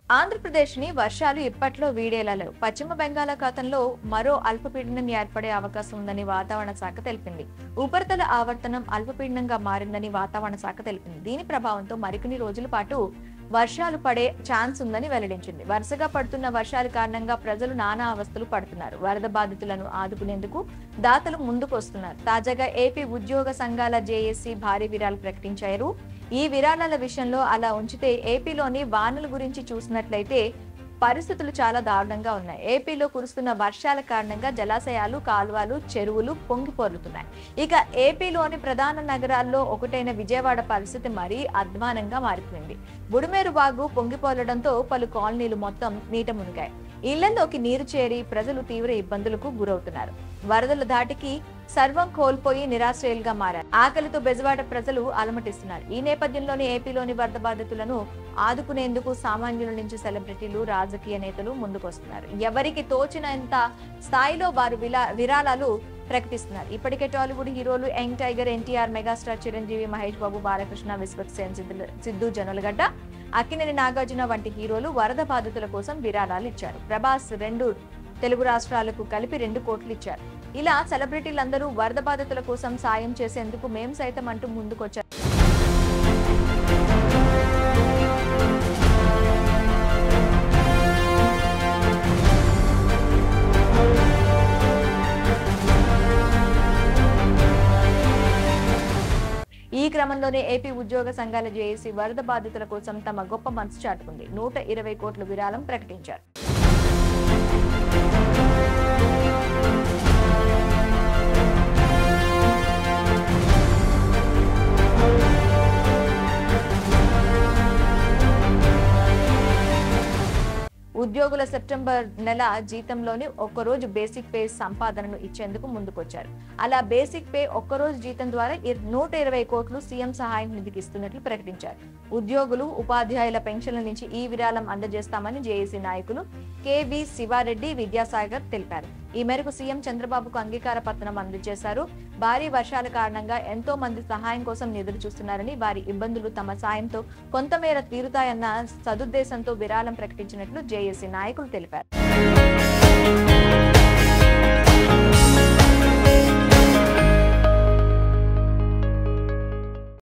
ఆంధ్రప్రదేశ్‌ని వర్షాలు ఇప్పట్లో వీడేలా లేవు. పశ్చిమ బంగాళాఖాతంలో మరో అల్పపీడనం ఏర్పడే అవకాశం ఉందని వాతావరణ శాఖ తెలిపింది. ఉపరితల ఆవర్తనం అల్పపీడనంగా మారిందని వాతావరణ శాఖ తెలిపింది. దీని ప్రభావంతో మరికొన్ని రోజుల పాటు వర్షాలు పడే ఛాన్స్ ఉందని వెల్లడించింది. వరుసగా పడుతున్న వర్షాల కారణంగా ప్రజలు నానా అవస్థలు పడుతున్నారు. వరద బాధితులను ఆదుకునేందుకు దాతలు ముందుకొస్తున్నారు. తాజాగా ఏపీ ఉద్యోగ సంఘాల జేఏసీ భారీ విరాళాలు ప్రకటించారు. ఈ విరాళాల విషయంలో అలా ఉంచితే ఏపీలోని వానల గురించి చూసినట్లయితే పరిస్థితులు చాలా దారుణంగా ఉన్నాయి. ఏపీలో కురుస్తున్న వర్షాల కారణంగా జలాశయాలు, కాలువలు, చెరువులు పొంగిపొర్లుతున్నాయి. ఇక ఏపీలోని ప్రధాన నగరాల్లో ఒకటైన విజయవాడ పరిస్థితి మరీ అధ్వానంగా మారిపోయింది. బుడమేరు వాగు పొంగిపొర్లడంతో పలు కాలనీలు మొత్తం నీట మునిగాయి. ఇళ్లలోకి నీరు చేరి ప్రజలు తీవ్ర ఇబ్బందులకు గురవుతున్నారు. వరదల ధాటికి సర్వం కోల్పోయి నిరాశ్రయులుగా మారారు. ఆకలితో బెజవాడ ప్రజలు అలమటిస్తున్నారు. ఈ నేపథ్యంలోనే ఏపీలోని వరద బాధితులను ఆదుకునేందుకు సామాన్యుల నుంచి సెలబ్రిటీలు, రాజకీయ నేతలు ముందుకొస్తున్నారు. ఎవరికి తోచినంత స్థాయిలో వారు విరాళాలు ప్రకటిస్తున్నారు. ఇప్పటికే టాలీవుడ్ హీరోలు young tiger NTR, megastar Chiranjeevi, Mahesh Babu, Balakrishna, Vishwaksen, Siddhu Jonnalagadda, Akkineni Nagarjuna వంటి హీరోలు వరద బాధితుల కోసం విరాళాలు ఇచ్చారు. ప్రభాస్ 2 తెలుగు రాష్ట్రాలకు కలిపి 2 కోట్లు ఇచ్చారు. ఇలా సెలబ్రిటీలందరూ వరద బాధితుల కోసం సాయం చేసేందుకు మేం సైతం అంటూ ముందుకొచ్చారు. ఈ క్రమంలోనే ఏపీ ఉద్యోగ సంఘాల జేఏసీ వరద బాధితుల కోసం తమ గొప్ప మనసు చాటుకుంది. 120 కోట్ల విరాళం ప్రకటించారు. ఉద్యోగుల సెప్టెంబర్ నెల జీతంలోని ఒక్కరోజు బేసిక్ పే సంపాదనను ఇచ్చేందుకు ముందుకొచ్చారు. అలా బేసిక్ పే ఒక్కరోజు జీతం ద్వారా 120 కోట్లు సీఎం సహాయం నిధికి ఇస్తున్నట్లు ప్రకటించారు. ఉద్యోగులు, ఉపాధ్యాయుల పెన్షన్ల నుంచి ఈ విరాళం అందజేస్తామని జేఏసీ నాయకులు కేవి శివారెడ్డి, విద్యాసాగర్ తెలిపారు. ఈ మేరకు సీఎం చంద్రబాబుకు అంగీకార పత్రం అందజేశారు. భారీ వర్షాల కారణంగా ఎంతో మంది సహాయం కోసం ఎదురు చూస్తున్నారని, వారి ఇబ్బందులు తమ సాయంతో కొంతమేర తీరుతాయన్న సదుద్దేశంతో విరాళం ప్రకటించినట్లు జేఏసీ నాయకులు తెలిపారు.